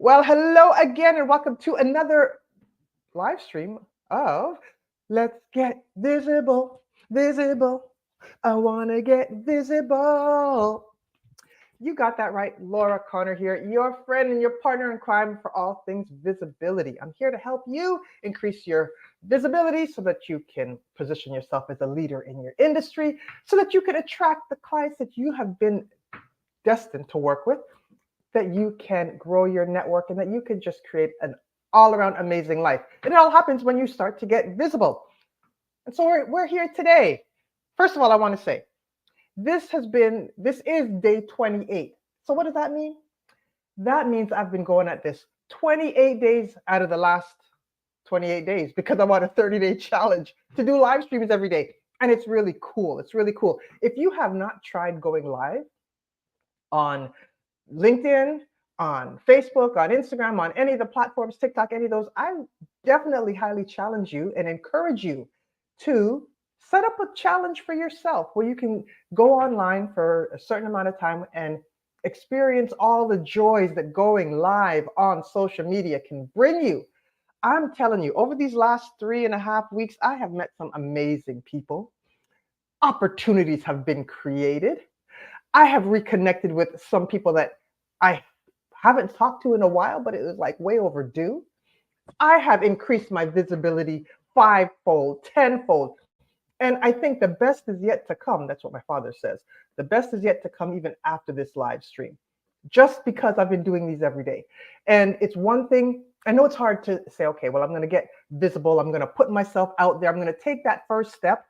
Well, hello again, and welcome to another live stream of Let's Get Visible, Visible. I want to get visible. You got that right. Laura Connor here, your friend and your partner in crime for all things visibility. I'm here to help you increase your visibility so that you can position yourself as a leader in your industry, so that you can attract the clients that you have been destined to work with, that you can grow your network, and that you can just create an all around amazing life. And it all happens when you start to get visible. And so we're here today. First of all, I want to say this is day 28. So what does that mean? That means I've been going at this 28 days out of the last 28 days because I'm on a 30-day challenge to do live streams every day. And it's really cool. It's really cool. If you have not tried going live on LinkedIn, on Facebook, on Instagram, on any of the platforms, TikTok, any of those, I definitely highly challenge you and encourage you to set up a challenge for yourself where you can go online for a certain amount of time and experience all the joys that going live on social media can bring you. I'm telling you, over these last 3.5 weeks, I have met some amazing people. Opportunities have been created. I have reconnected with some people that I haven't talked to in a while, but it was like way overdue. I have increased my visibility fivefold, tenfold. And I think the best is yet to come. That's what my father says. The best is yet to come even after this live stream, just because I've been doing these every day. And it's one thing, I know it's hard to say, okay, well, I'm going to get visible. I'm going to put myself out there. I'm going to take that first step,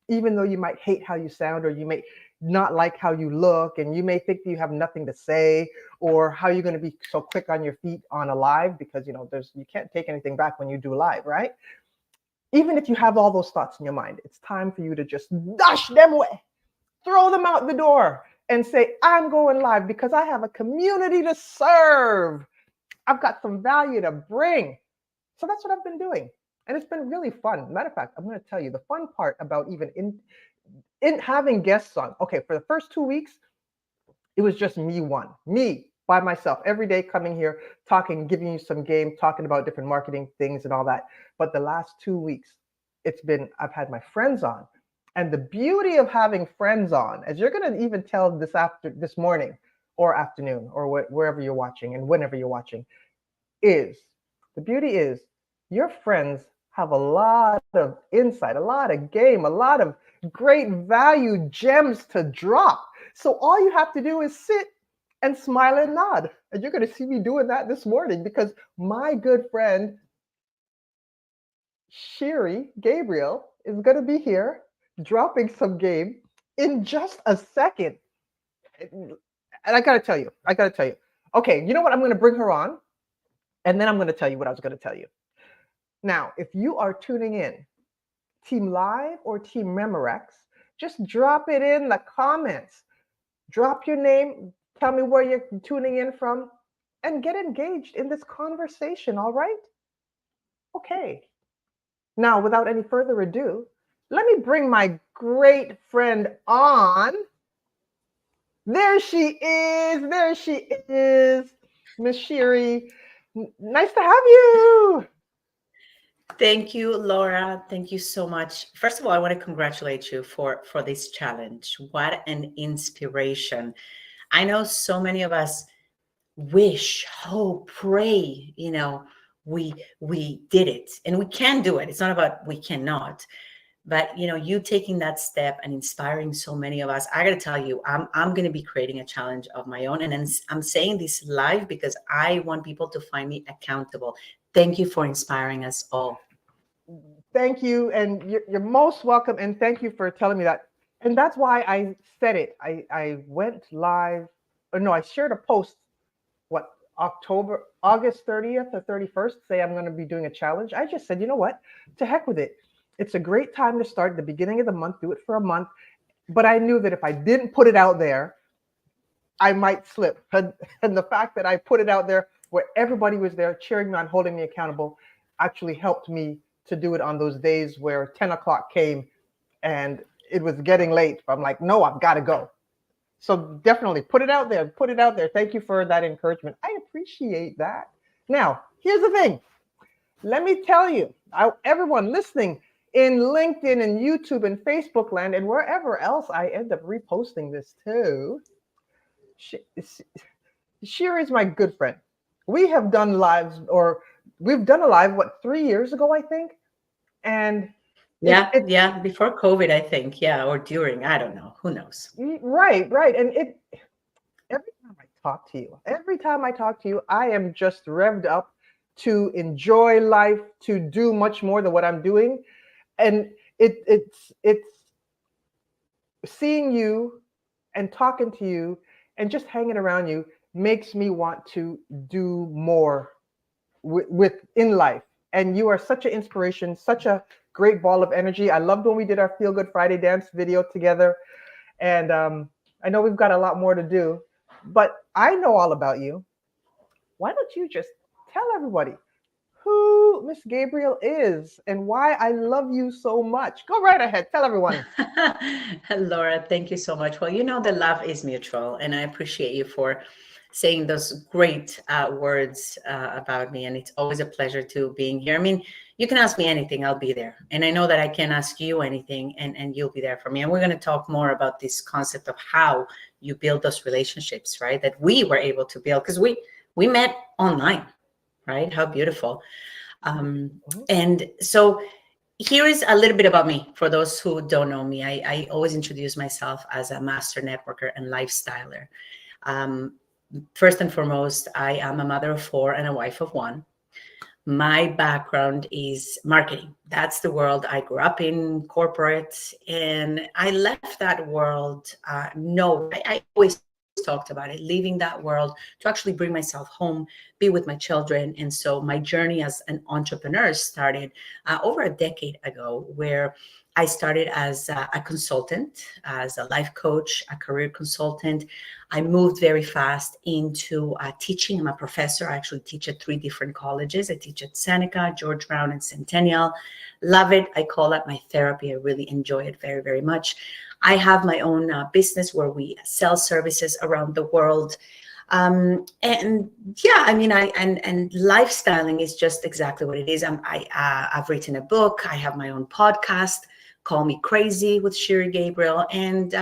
even though you might hate how you sound, or you may not like how you look, and you may think that you have nothing to say, or how you're going to be so quick on your feet on a live, because you can't take anything back when you do live, right? Even if you have all those thoughts in your mind, it's time for you to just dash them away, throw them out the door, and say, I'm going live because I have a community to serve. I've got some value to bring. So that's what I've been doing. And it's been really fun. Matter of fact, I'm going to tell you the fun part about even in having guests on. Okay, for the first 2 weeks, it was just me by myself, every day coming here, talking, giving you some game, talking about different marketing things and all that. But the last 2 weeks, I've had my friends on. And the beauty of having friends on, as you're going to even tell this morning or afternoon or wherever you're watching and whenever you're watching, is the beauty is your friends have a lot of insight, a lot of game, a lot of great value gems to drop. So all you have to do is sit and smile and nod. And you're going to see me doing that this morning because my good friend Shiri Gabriel is going to be here dropping some game in just a second. And I got to tell you. Okay, you know what? I'm going to bring her on, and then I'm going to tell you what I was going to tell you. Now, if you are tuning in, Team Live or Team Memorex, just drop it in the comments. Drop your name, tell me where you're tuning in from, and get engaged in this conversation, all right? Okay. Now, without any further ado, let me bring my great friend on. There she is. Miss Shiri. Nice to have you. Thank you, Laura. Thank you so much. First of all, I want to congratulate you for this challenge. What an inspiration. I know so many of us wish, hope, pray, we did it and we can do it. It's not about we cannot. But you taking that step and inspiring so many of us. I got to tell you, I'm going to be creating a challenge of my own, and I'm saying this live because I want people to find me accountable. Thank you for inspiring us all. Thank you, and you're most welcome, and thank you for telling me that. And that's why I said it. I went live, or no, I shared a post, August 30th or 31st, say I'm going to be doing a challenge. I just said, you know what? To heck with it. It's a great time to start at the beginning of the month, do it for a month. But I knew that if I didn't put it out there, I might slip. And the fact that I put it out there where everybody was there cheering me on, holding me accountable, actually helped me to do it on those days where 10 o'clock came and it was getting late. I'm like, no, I've got to go. So definitely put it out there. Thank you for that encouragement. I appreciate that. Now, here's the thing. Let me tell you, everyone listening in LinkedIn and YouTube and Facebook land and wherever else I end up reposting this to, Shiri is my good friend. We have done lives, or we've done a live, what, 3 years ago, I think? And Yeah, it yeah, before COVID, I think. Yeah, or during, I don't know. Who knows? right. And every time I talk to you, I am just revved up to enjoy life, to do much more than what I'm doing. And it's seeing you and talking to you and just hanging around you makes me want to do more with in life. And you are such an inspiration, such a great ball of energy. I loved when we did our Feel Good Friday dance video together. And I know we've got a lot more to do, but I know all about you. Why don't you just tell everybody who Miss Gabriel is and why I love you so much? Go right ahead. Tell everyone. Laura, thank you so much. Well, you know, the love is mutual, and I appreciate you for saying those great words about me. And it's always a pleasure to being here. I mean, you can ask me anything, I'll be there. And I know that I can ask you anything, and you'll be there for me. And we're going to talk more about this concept of how you build those relationships, right? That we were able to build because we met online, right? How beautiful. And so here is a little bit about me for those who don't know me. I always introduce myself as a master networker and lifestyler. First and foremost, I am a mother of 4 and a wife of 1. My background is marketing. That's the world I grew up in, corporate, and I left that world. I always talked about it, leaving that world to actually bring myself home, be with my children. And so my journey as an entrepreneur started over a decade ago, where I started as a consultant, as a life coach, a career consultant. I moved very fast into teaching. I'm a professor. I actually teach at 3 different colleges. I teach at Seneca, George Brown, and Centennial. Love it. I call that my therapy. I really enjoy it very, very much. I have my own business where we sell services around the world. And yeah, I mean, and lifestyling is just exactly what it is. I've written a book. I have my own podcast, Call Me Crazy with Shiri Gabriel. And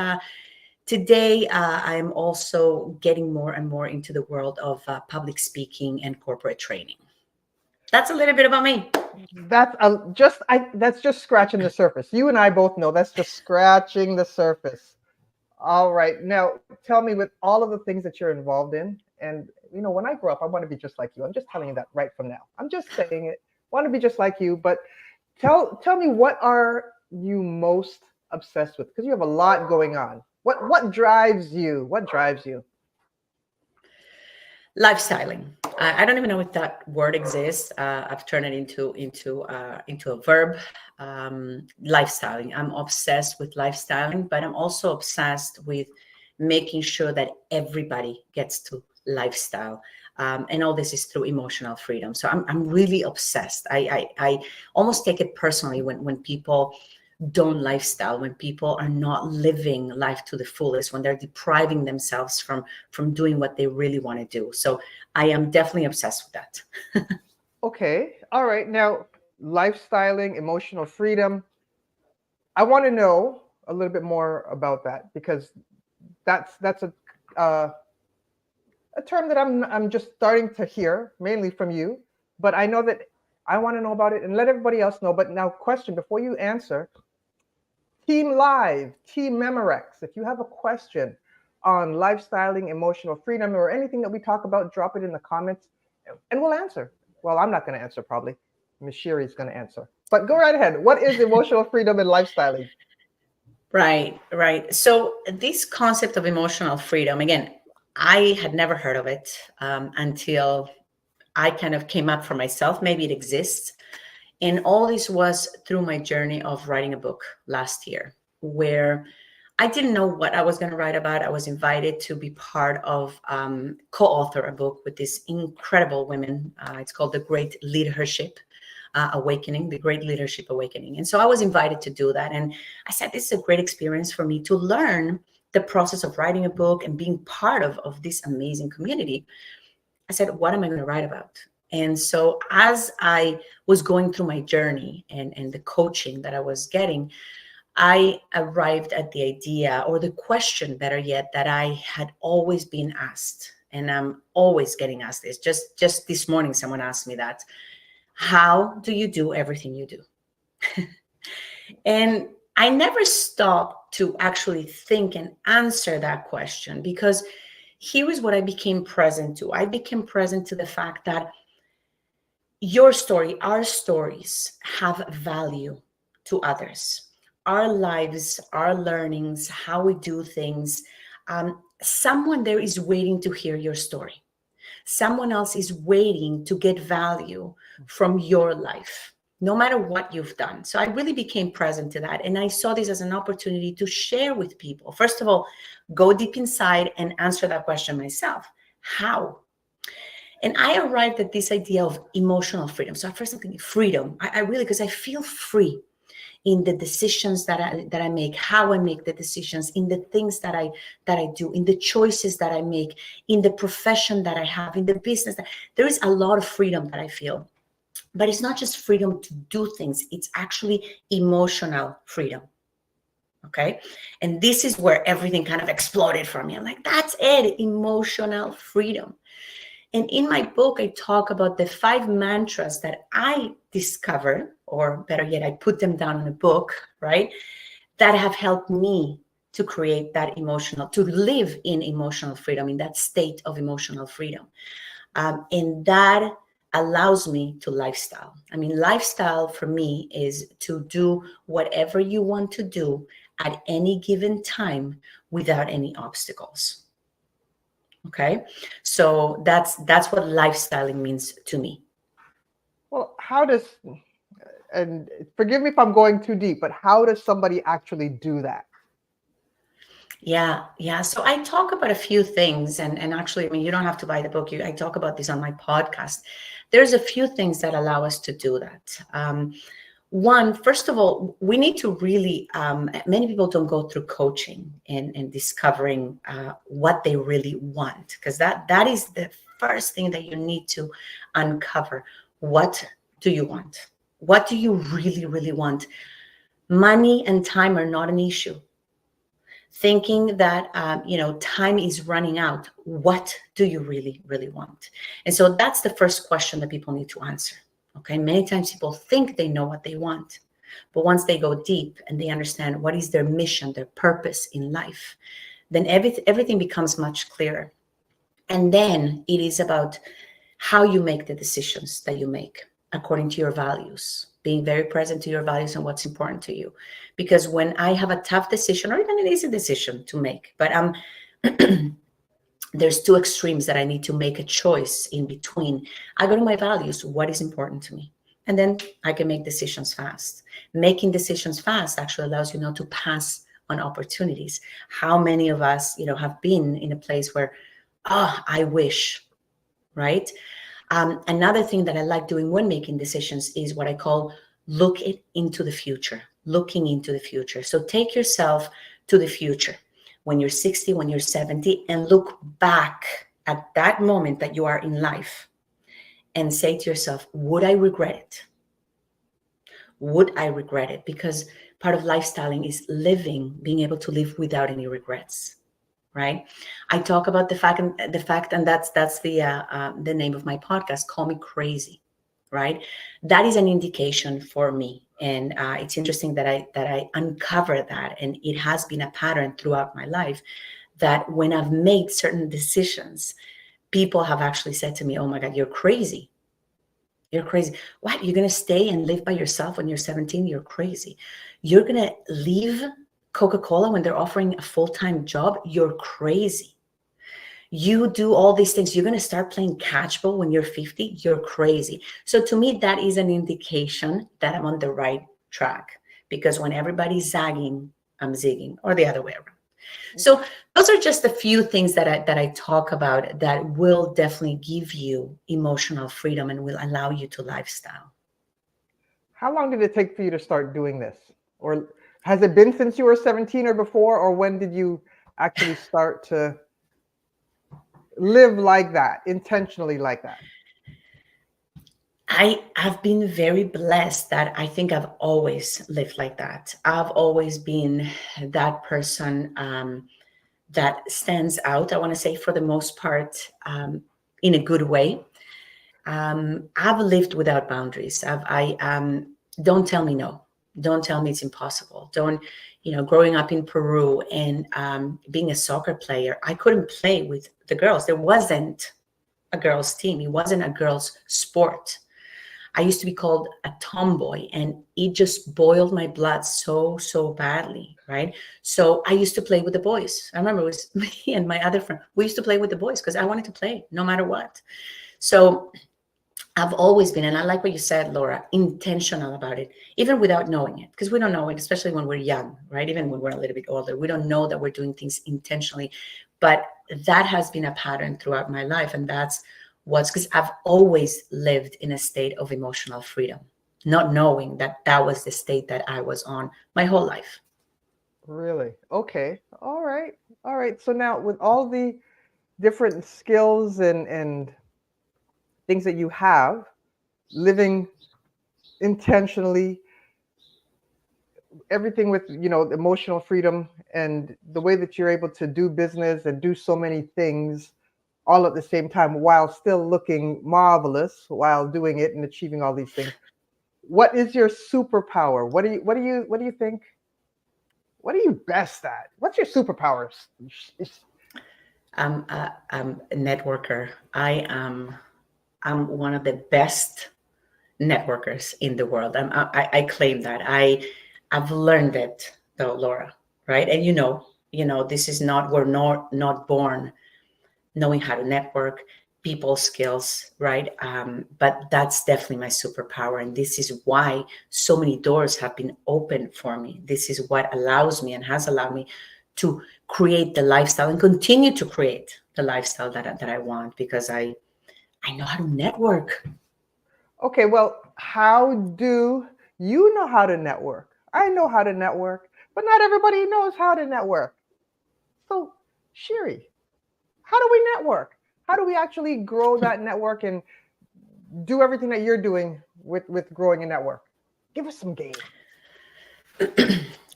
today, I'm also getting more and more into the world of public speaking and corporate training. That's a little bit about me. That's just scratching the surface. You and I both know that's just scratching the surface. All right. Now, tell me, with all of the things that you're involved in, and when I grow up, I want to be just like you. I'm just telling you that right from now. I'm just saying it. I want to be just like you. But tell me, what are you most obsessed with? Because you have a lot going on. What drives you? What drives you? Lifestyling. I don't even know if that word exists. I've turned it into a verb. Lifestyling. I'm obsessed with lifestyling, but I'm also obsessed with making sure that everybody gets to lifestyle. And all this is through emotional freedom. So I'm really obsessed. I almost take it personally when people don't lifestyle, when people are not living life to the fullest, when they're depriving themselves from doing what they really want to do. So I am definitely obsessed with that. Okay. All right. Now, lifestyling, emotional freedom. I want to know a little bit more about that, because that's a term that I'm just starting to hear mainly from you, but I know that I want to know about it and let everybody else know. But now, question before you answer: Team Live, Team Memorex, if you have a question on lifestyling, emotional freedom, or anything that we talk about, drop it in the comments and we'll answer. Well, I'm not going to answer, probably. Miss Shiri is going to answer. But go right ahead. What is emotional freedom and lifestyling? Right. So this concept of emotional freedom, again, I had never heard of it until I kind of came up for myself. Maybe it exists. And all this was through my journey of writing a book last year, where I didn't know what I was going to write about. I was invited to be part of co-author a book with these incredible women. It's called The Great Leadership Awakening, The Great Leadership Awakening. And so I was invited to do that. And I said, this is a great experience for me to learn the process of writing a book and being part of this amazing community. I said, what am I going to write about? And so as I was going through my journey and the coaching that I was getting, I arrived at the idea, or the question, better yet, that I had always been asked, and I'm always getting asked this. Just this morning, someone asked me that. How do you do everything you do? And I never stopped to actually think and answer that question, because here is what I became present to. I became present to the fact that your story, our stories have value to others. Our lives, our learnings, how we do things. Someone there is waiting to hear your story. Someone else is waiting to get value from your life, no matter what you've done. So I really became present to that. And I saw this as an opportunity to share with people. First of all, go deep inside and answer that question myself. How? And I arrived at this idea of emotional freedom. So at first I'm thinking freedom. I really, because I feel free in the decisions that I make, how I make the decisions, in the things that I do, in the choices that I make, in the profession that I have, in the business. There is a lot of freedom that I feel. But it's not just freedom to do things, it's actually emotional freedom. Okay. And this is where everything kind of exploded for me. I'm like, that's it, emotional freedom. And in my book, I talk about the 5 mantras that I discovered, or better yet, I put them down in a book, right? That have helped me to create that to live in emotional freedom, in that state of emotional freedom. And that allows me to lifestyle. I mean, lifestyle for me is to do whatever you want to do at any given time without any obstacles. Okay, so that's what lifestyling means to me. Well, how does, and forgive me if I'm going too deep, but how does somebody actually do that? Yeah. So I talk about a few things, and actually, I mean, you don't have to buy the book. I talk about this on my podcast. There's a few things that allow us to do that. One, first of all, we need to really, many people don't go through coaching and discovering what they really want, because that is the first thing that you need to uncover. What do you want? What do you really, really want? Money and time are not an issue. Thinking that time is running out, what do you really, really want? And so that's the first question that people need to answer. Okay, many times people think they know what they want, but once they go deep and they understand what is their mission, their purpose in life, then everything becomes much clearer. And then it is about how you make the decisions that you make according to your values, being very present to your values and what's important to you. Because when I have a tough decision, or even an easy decision to make, but there's 2 extremes that I need to make a choice in between, I go to my values, what is important to me? And then I can make decisions fast. Making decisions fast actually allows you not to pass on opportunities. How many of us, have been in a place where, I wish, right? Another thing that I like doing when making decisions is what I call into the future, looking into the future. So take yourself to the future when you're 60, when you're 70, and look back at that moment that you are in life and say to yourself, would I regret it? Would I regret it? Because part of lifestyling is being able to live without any regrets. Right? I talk about the fact, and that's the name of my podcast. Call me crazy, right? That is an indication for me, and it's interesting that I uncover that, and it has been a pattern throughout my life. That when I've made certain decisions, people have actually said to me, "Oh my God, you're crazy! You're crazy! What? You're gonna stay and live by yourself when you're 17? You're crazy! You're gonna leave Coca-Cola when they're offering a full-time job? You're crazy. You do all these things. You're going to start playing catchball when you're 50? You're crazy." So to me, that is an indication that I'm on the right track, because when everybody's zagging, I'm zigging, or the other way around. So those are just a few things that I talk about that will definitely give you emotional freedom and will allow you to lifestyle. How long did it take for you to start doing this? Or has it been since you were 17 or before? Or when did you actually start to live like that, intentionally like that? I've been very blessed that I think I've always lived like that. I've always been that person that stands out, I want to say, for the most part, in a good way. I've lived without boundaries. Don't tell me no. Don't tell me it's impossible. Don't, growing up in Peru and being a soccer player, I couldn't play with the girls. There wasn't a girls' team. It wasn't a girls' sport. I used to be called a tomboy, and it just boiled my blood so badly, right? So I used to play with the boys. I remember it was me and my other friend. We used to play with the boys because I wanted to play no matter what. So I've always been, and I like what you said, Laura, intentional about it, even without knowing it, because we don't know it, especially when we're young, right? Even when we're a little bit older, we don't know that we're doing things intentionally. But that has been a pattern throughout my life. And that's what's because I've always lived in a state of emotional freedom, not knowing that that was the state that I was on my whole life. Really? Okay. All right. All right. So now with all the different skills and things that you have, living intentionally, everything with, emotional freedom and the way that you're able to do business and do so many things all at the same time while still looking marvelous while doing it and achieving all these things. What is your superpower? What do you think? What are you best at? What's your superpowers? I'm a networker. I'm one of the best networkers in the world. I claim that. I've learned it though, Laura, right? And this is not, we're not born knowing how to network, people skills, right? But that's definitely my superpower. And this is why so many doors have been opened for me. This is what allows me and has allowed me to create the lifestyle and continue to create the lifestyle that I want, because I know how to network. Okay, well, how do you know how to network? I know how to network, but not everybody knows how to network. So, Shiri, how do we network? How do we actually grow that network and do everything that you're doing with growing a network? Give us some game.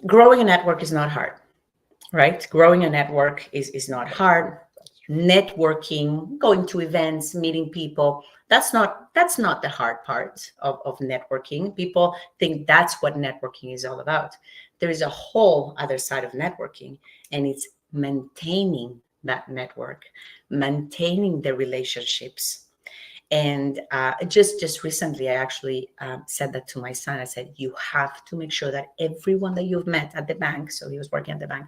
Growing a network is not hard, right? Growing a network is not hard. That's true. Networking, going to events, meeting people, that's not the hard part of networking. People think that's what networking is all about. There is a whole other side of networking, and it's maintaining that network, maintaining the relationships. And just recently, I actually said that to my son. I said, you have to make sure that everyone that you've met at the bank, so he was working at the bank,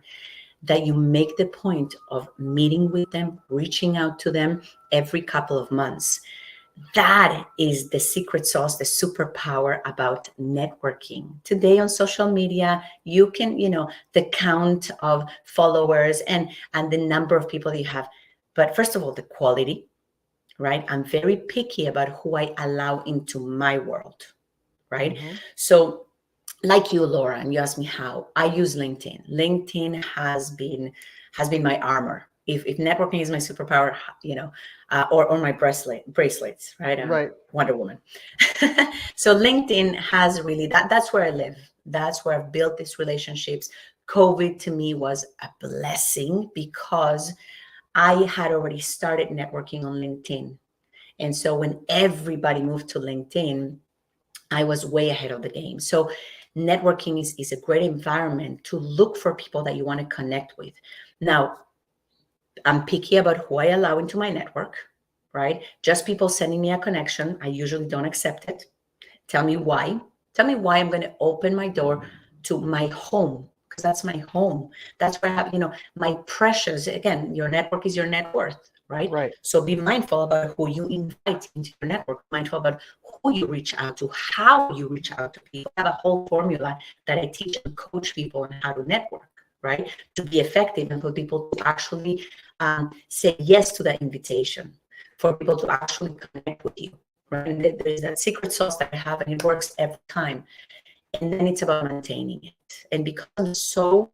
that you make the point of meeting with them, reaching out to them every couple of months. That is the secret sauce, the superpower about networking. Today on social media, you can, the count of followers and the number of people you have. But first of all, the quality, right? I'm very picky about who I allow into my world, right? Mm-hmm. So like you, Laura, and you asked me how, I use LinkedIn. LinkedIn has been my armor. If networking is my superpower, or my bracelets, right? Right. Wonder Woman. So LinkedIn has really that's where I live. That's where I've built these relationships. COVID to me was a blessing because I had already started networking on LinkedIn. And so when everybody moved to LinkedIn, I was way ahead of the game. So networking is a great environment to look for people that you want to connect with. Now, I'm picky about who I allow into my network, right? Just people sending me a connection, I usually don't accept it. Tell me why. Tell me why I'm going to open my door to my home, because that's my home. That's where I have, my precious, again, your network is your net worth, right? Right. So be mindful about who you invite into your network, mindful about who you reach out to, how you reach out to people. I have a whole formula that I teach and coach people on how to network, right? To be effective and for people to actually say yes to that invitation, for people to actually connect with you. Right? And there's that secret sauce that I have, and it works every time. And then it's about maintaining it. And because I'm so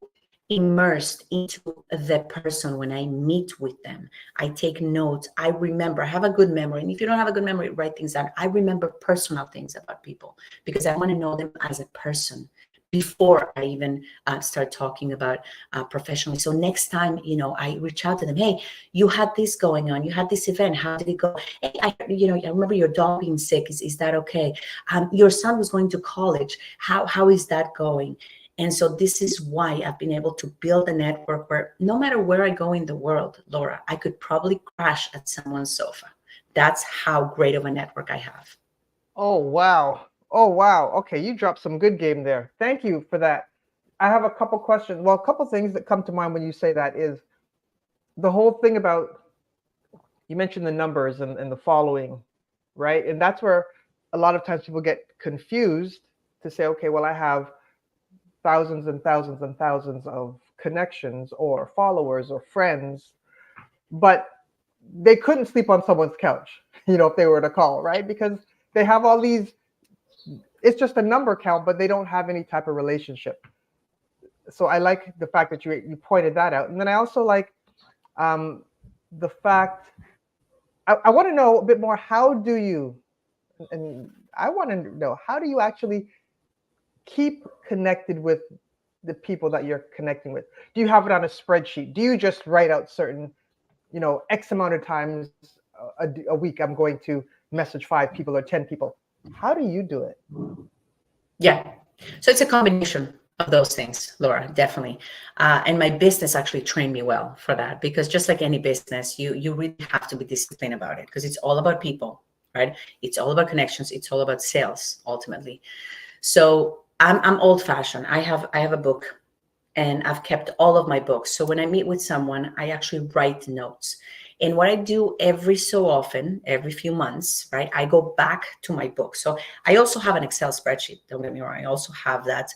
immersed into the person when I meet with them. I take notes. I remember. I have a good memory. And if you don't have a good memory, write things down. I remember personal things about people because I want to know them as a person before I even start talking about professionally. So next time, I reach out to them. Hey, you had this going on. You had this event. How did it go? Hey, I remember your dog being sick. Is that okay? Your son was going to college. How is that going? And so this is why I've been able to build a network where no matter where I go in the world, Laura, I could probably crash at someone's sofa. That's how great of a network I have. Oh, wow. Oh, wow. Okay, you dropped some good game there. Thank you for that. I have a couple questions. Well, a couple things that come to mind when you say that is the whole thing about, you mentioned the numbers and the following, right? And that's where a lot of times people get confused to say, okay, well, I have thousands and thousands and thousands of connections or followers or friends, but they couldn't sleep on someone's couch, if they were to call, right? Because they have all these, it's just a number count, but they don't have any type of relationship. So I like the fact that you pointed that out. And then I also like the fact, I want to know a bit more, how do you, and I want to know, how do you actually keep connected with the people that you're connecting with? Do you have it on a spreadsheet? Do you just write out certain, X amount of times a week I'm going to message 5 people or 10 people? How do you do it? Yeah. So it's a combination of those things, Laura, definitely. And my business actually trained me well for that, because just like any business, you really have to be disciplined about it, because it's all about people, right? It's all about connections. It's all about sales ultimately. So I'm old fashioned. I have a book, and I've kept all of my books. So when I meet with someone, I actually write notes. And what I do every so often, every few months, right, I go back to my book. So I also have an Excel spreadsheet. Don't get me wrong. I also have that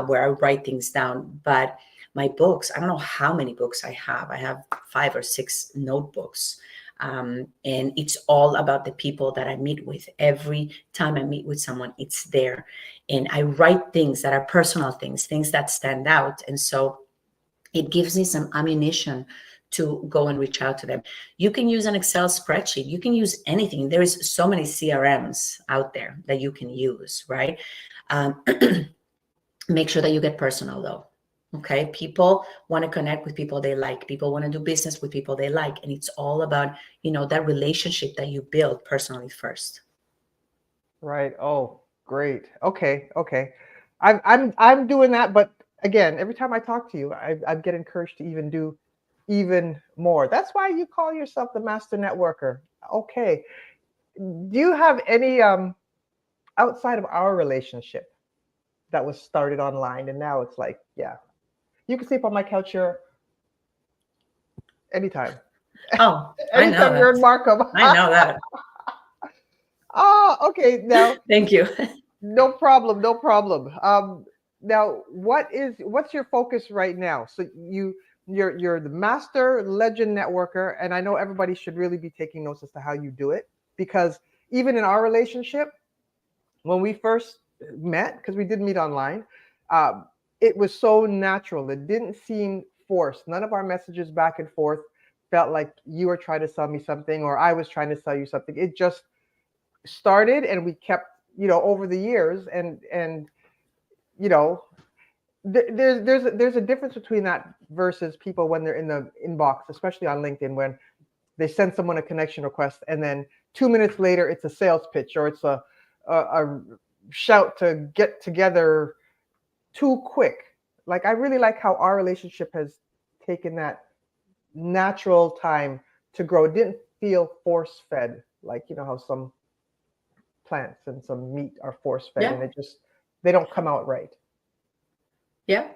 where I write things down. But my books, I don't know how many books I have. I have 5 or 6 notebooks. And it's all about the people that I meet with. Every time I meet with someone, it's there. And I write things that are personal things that stand out. And so it gives me some ammunition to go and reach out to them. You can use an Excel spreadsheet. You can use anything. There is so many CRMs out there that you can use, right? Make sure that you get personal though. Okay. People want to connect with people they like. People want to do business with people they like. And it's all about, that relationship that you build personally first. Right. Oh, great. Okay. Okay. I'm doing that, but again, every time I talk to you, I get encouraged to even do even more. That's why you call yourself the master networker. Okay. Do you have any outside of our relationship that was started online and now it's like, yeah, you can sleep on my couch here anytime. Oh, I know Anytime you're in that. Markham. I know that. Oh, okay. Now, Thank you. no problem. No problem. Now, what's your focus right now? So you're the master legend networker, and I know everybody should really be taking notes as to how you do it, because even in our relationship, when we first met, because we did meet online, it was so natural. It didn't seem forced. None of our messages back and forth felt like you were trying to sell me something or I was trying to sell you something. It just started, and we kept, over the years, and you know there's a difference between that versus people when they're in the inbox, especially on LinkedIn, when they send someone a connection request and then 2 minutes later it's a sales pitch or it's a shout to get together too quick. Like, I really like how our relationship has taken that natural time to grow. It didn't feel force fed, like, how some plants and some meat are force fed, and they don't come out right. Yeah.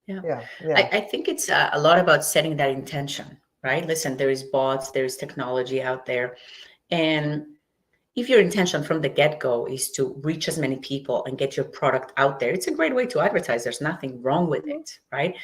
Yeah. I think it's a lot about setting that intention, right? Listen, there is bots, there is technology out there. And if your intention from the get-go is to reach as many people and get your product out there, it's a great way to advertise. There's nothing wrong with it, right?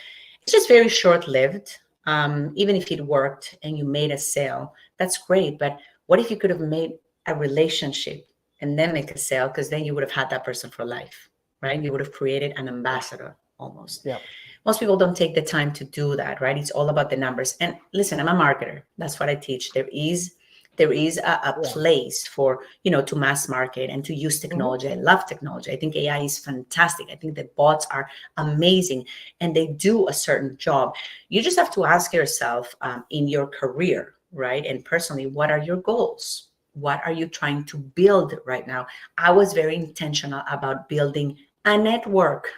It's just very short-lived. Even if it worked and you made a sale, that's great. But what if you could have made a relationship and then make a sale? Because then you would have had that person for life, right? You would have created an ambassador almost. Yeah. Most people don't take the time to do that, right? It's all about the numbers. And listen, I'm a marketer. That's what I teach. There is a Yeah. place for, to mass market and to use Hmm. technology. I love technology. I think AI is fantastic. I think the bots are amazing and they do a certain job. You just have to ask yourself, in your career, right? And personally, what are your goals? What are you trying to build right now? I was very intentional about building a network.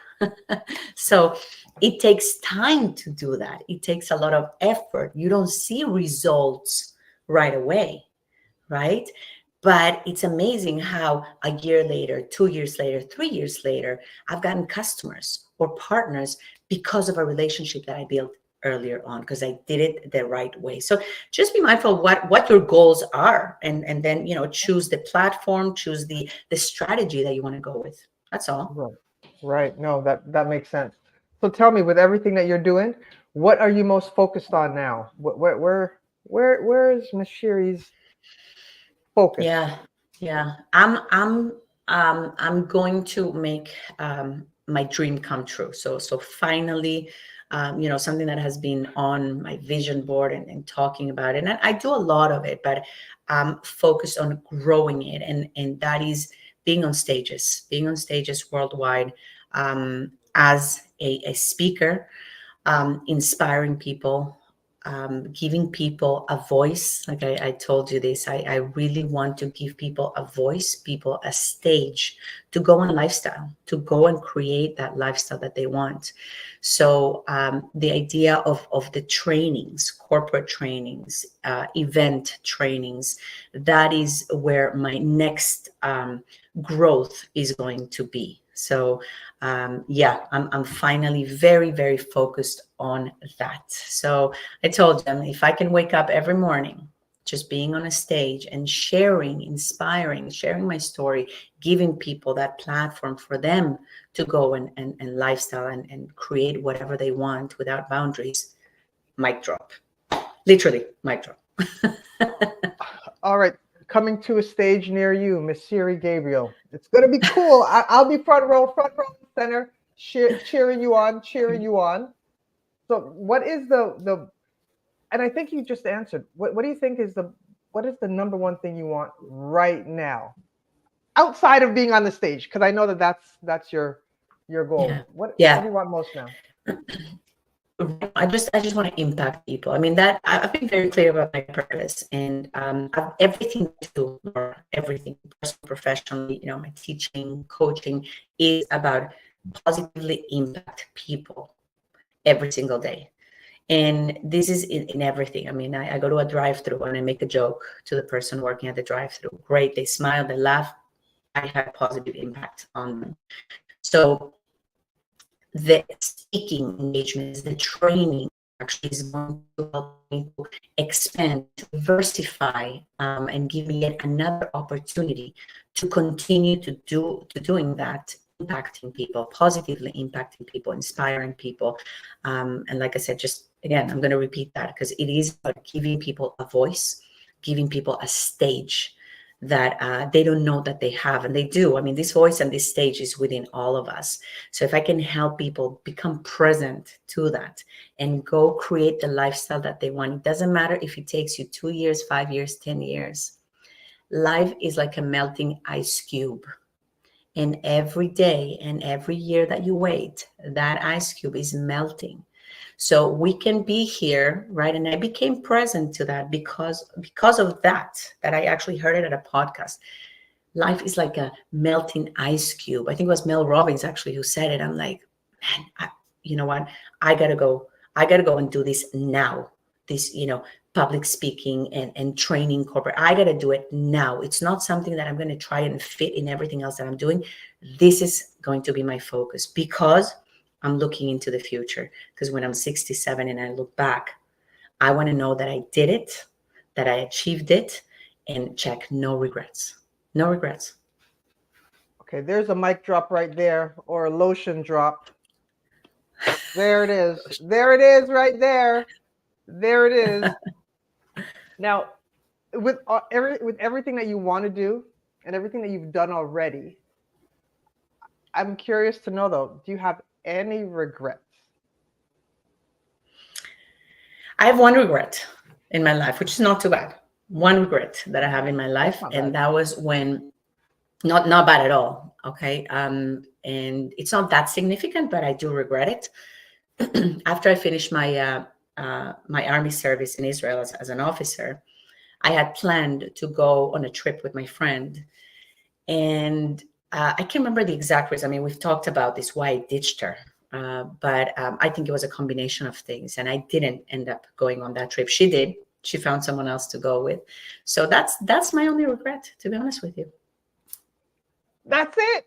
So it takes time to do that. It takes a lot of effort. You don't see results right away, right? But it's amazing how a year later, 2 years later, 3 years later, I've gotten customers or partners because of a relationship that I built earlier on because I did it the right way. So just be mindful of what your goals are, and then choose the platform, choose the strategy that you want to go with. That's all. Right. Right. No, that makes sense. So tell me, with everything that you're doing, what are you most focused on now? Where is Miss Shiri's focus? Yeah, yeah. I'm going to make my dream come true. So finally, something that has been on my vision board and talking about it. And I do a lot of it, but I'm focused on growing it, and that is being on stages worldwide, as a speaker, inspiring people, giving people a voice. Like I told you this, I really want to give people a voice, people a stage to go on lifestyle, to go and create that lifestyle that they want. So the idea of the trainings, corporate trainings, event trainings, that is where my next growth is going to be. So yeah, I'm finally very, very focused on that. So I told them, if I can wake up every morning just being on a stage and sharing, inspiring, sharing my story, giving people that platform for them to go and lifestyle and create whatever they want without boundaries, mic drop. Literally, mic drop. All right, coming to a stage near you, Miss Shiri Gabriel. It's gonna be cool. I'll be front row and center, cheering you on, cheering you on. So, what is the? And I think you just answered. What do you think is the? What is the number one thing you want right now, outside of being on the stage? Because I know that that's your Yeah. goal. What do Yeah. you want most now? I just want to impact people. I mean, that I've been very clear about my purpose, and everything I do, or everything, personal, professionally, my teaching, coaching, is about positively impact people every single day. And this is in everything. I mean, I go to a drive-through and I make a joke to the person working at the drive-through. Great, they smile, they laugh. I have positive impact on them. So the speaking engagements, the training actually is going to help me to expand, to diversify, and give me yet another opportunity to continue to doing that, impacting people, positively impacting people, inspiring people. And like I said, just again, I'm going to repeat that because it is about giving people a voice, giving people a stage that they don't know that they have, and they do. I mean, this voice and this stage is within all of us. So if I can help people become present to that and go create the lifestyle that they want, it doesn't matter if it takes you 2 years, 5 years, 10 years. Life is like a melting ice cube. And every day and every year that you wait, that ice cube is melting. So we can be here, right? And I became present to that because of that I actually heard it at a podcast. Life is like a melting ice cube. I think it was Mel Robbins actually who said it. I'm like, man, you know what? I gotta go. I gotta go and do this now. This, public speaking and training corporate. I gotta do it now. It's not something that I'm gonna try and fit in everything else that I'm doing. This is going to be my focus because I'm looking into the future. Because when I'm 67 and I look back, I want to know that I did it, that I achieved it, and check, no regrets. No regrets. Okay, there's a mic drop right there, or a lotion drop. There it is. There it is, right there. There it is. Now, with everything that you want to do and everything that you've done already, I'm curious to know though, do you have any regrets? I have one regret in my life, which is not too bad. One regret that I have in my That's life, not and bad. that was when not bad at all. Okay. And it's not that significant, but I do regret it. After I finished my army service in Israel as an officer, I had planned to go on a trip with my friend, and I can't remember the exact reason. I mean, we've talked about this why I ditched her, but I think it was a combination of things, and I didn't end up going on that trip. She did. She found someone else to go with. So that's my only regret, to be honest with you. That's it.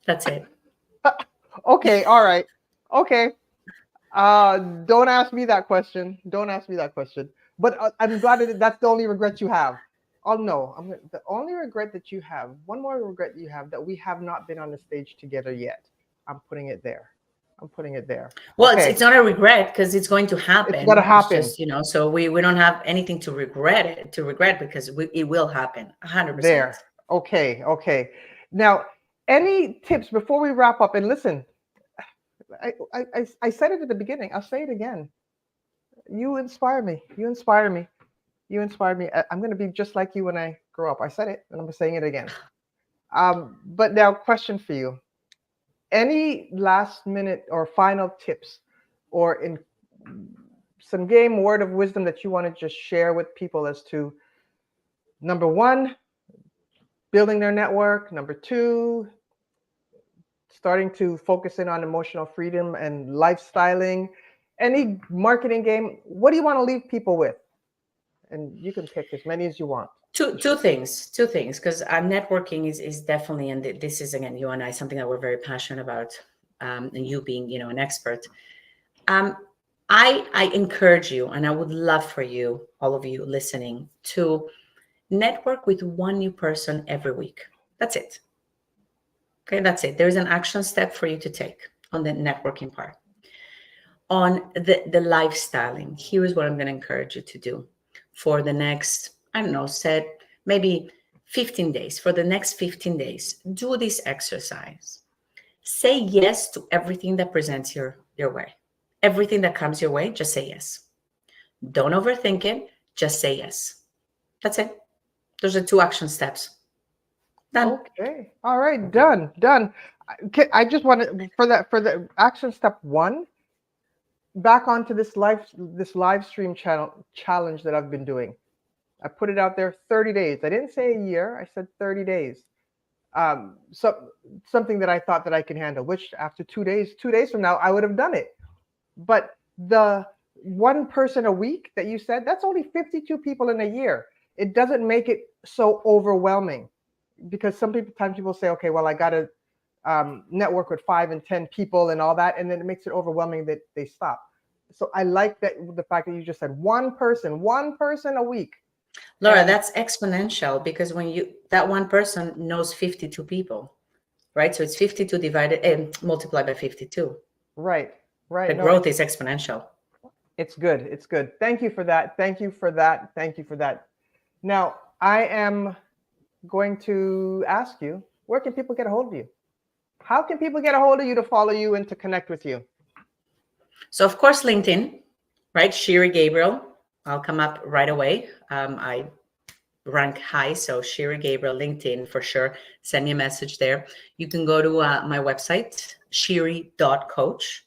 That's it. Okay, all right. Okay. Don't ask me that question. Don't ask me that question. But I'm glad that's the only regret you have. Oh no, the only regret that you have, one more regret you have, that we have not been on the stage together yet. I'm putting it there. I'm putting it there. Well, Okay, it's not a regret because it's going to it's gonna happen. It's happen just, so we don't have anything to regret because it will happen 100%. there. Okay, okay. Now, any tips before we wrap up? And listen, I said it at the beginning. I'll say it again. You inspire me. You inspire me. You inspire me. I'm going to be just like you when I grow up. I said it, and I'm saying it again. But now, question for you: any last minute or final tips, or in some game word of wisdom that you want to just share with people as to number one, building their network; number two, starting to focus in on emotional freedom and lifestyling; any marketing game? What do you want to leave people with? And you can pick as many as you want. Two things, because networking is definitely, and this is, again, you and I, something that we're very passionate about, and you being, an expert. I encourage you, and I would love for you, all of you listening, to network with one new person every week. That's it. Okay, that's it. There's an action step for you to take on the networking part. On the lifestyling, here is what I'm going to encourage you to do for the next, I don't know, said maybe 15 days. For the next 15 days, do this exercise. Say yes to everything that presents your way. Everything that comes your way, just say yes. Don't overthink it. Just say yes. That's it. Those are 2 action steps. Done. Okay. All right. Done. Done. I just want to, for the action step 1, back onto this live stream challenge that I've been doing. I put it out there 30 days. I didn't say a year. I said 30 days. Something that I thought that I can handle, which after 2 days from now, I would have done it. But the one person a week that you said, that's only 52 people in a year. It doesn't make it so overwhelming, because sometimes people say, okay, well, I got to network with 5 and 10 people and all that, and then it makes it overwhelming that they stop. So I like that, the fact that you just said one person a week. Laura, that's exponential, because when that one person knows 52 people, right? So it's 52 divided and multiplied by 52. Right. The growth is exponential. It's good. It's good. Thank you for that. Thank you for that. Thank you for that. Now, I am going to ask you, where can people get a hold of you? How can people get a hold of you to follow you and to connect with you? So, of course, LinkedIn, right? Shiri Gabriel. I'll come up right away. I rank high, so Shiri Gabriel, LinkedIn for sure. Send me a message there. You can go to my website, shiri.coach.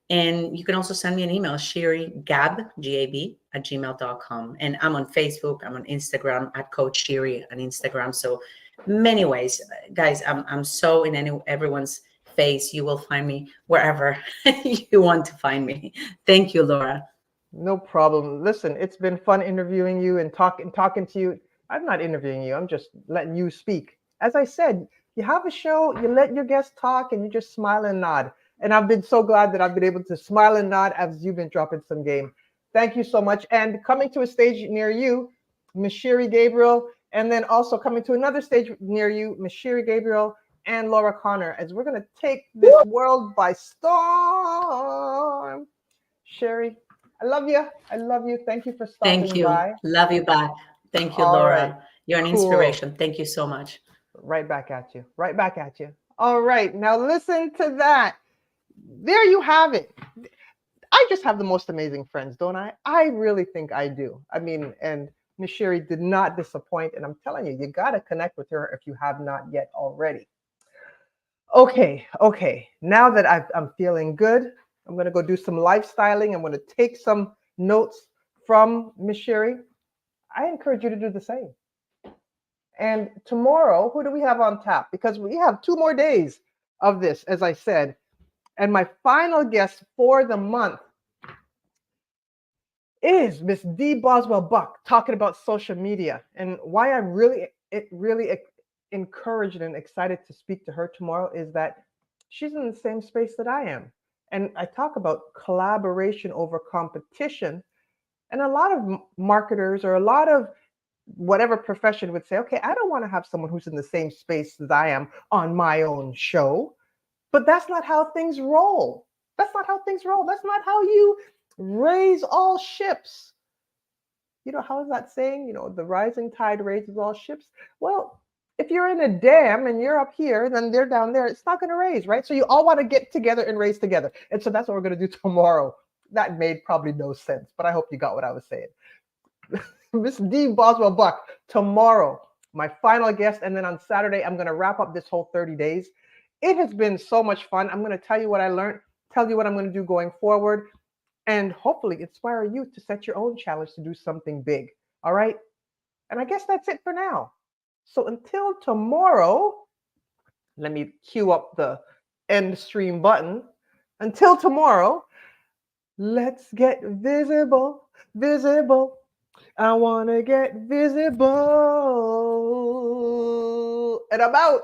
And you can also send me an email, shirigab, G-A-B, @gmail.com. And I'm on Facebook, I'm on Instagram, at Coach Shiri on Instagram. So many ways. Guys, I'm so in everyone's face. You will find me wherever you want to find me. Thank you, Laura. No problem. Listen, it's been fun interviewing you and talking to you. I'm not interviewing you. I'm just letting you speak. As I said, you have a show, you let your guests talk, and you just smile and nod. And I've been so glad that I've been able to smile and nod as you've been dropping some game. Thank you so much. And coming to a stage near you, Ms. Shiri Gabriel, and then also coming to another stage near you, Ms. Shiri Gabriel and Laura Connor, as we're going to take this world by storm. Shiri, I love you. I love you. Thank you for stopping Thank you. by. Love you back. Thank you, All Laura. right. You're an inspiration. Thank you so much. Right back at you. Right back at you. All right. Now listen to that. There you have it. I just have the most amazing friends, don't I? I really think I do. I mean, and Miss Shiri did not disappoint. And I'm telling you, you got to connect with her if you have not yet already. Okay. Now that I'm feeling good, I'm going to go do some lifestyling. I'm going to take some notes from Miss Shiri. I encourage you to do the same. And tomorrow, who do we have on tap? Because we have 2 more days of this, as I said. And my final guest for the month is Miss D. Boswell Buck, talking about social media and why I'm really encouraged and excited to speak to her tomorrow is that she's in the same space that I am. And I talk about collaboration over competition. And a lot of marketers or a lot of whatever profession would say, okay, I don't want to have someone who's in the same space as I am on my own show. But that's not how things roll. That's not how things roll. That's not how you raise all ships. You know, how is that saying? You know, the rising tide raises all ships. Well, if you're in a dam and you're up here, then they're down there, it's not going to raise, right? So you all want to get together and raise together. And so that's what we're going to do tomorrow. That made probably no sense, but I hope you got what I was saying. Miss D. Boswell Buck, tomorrow, my final guest. And then on Saturday, I'm going to wrap up this whole 30 days. It has been so much fun. I'm going to tell you what I learned, tell you what I'm going to do going forward, and hopefully inspire you to set your own challenge to do something big. All right? And I guess that's it for now. So until tomorrow, let me cue up the end stream button. Until tomorrow, let's get visible, visible. I want to get visible. And I'm out.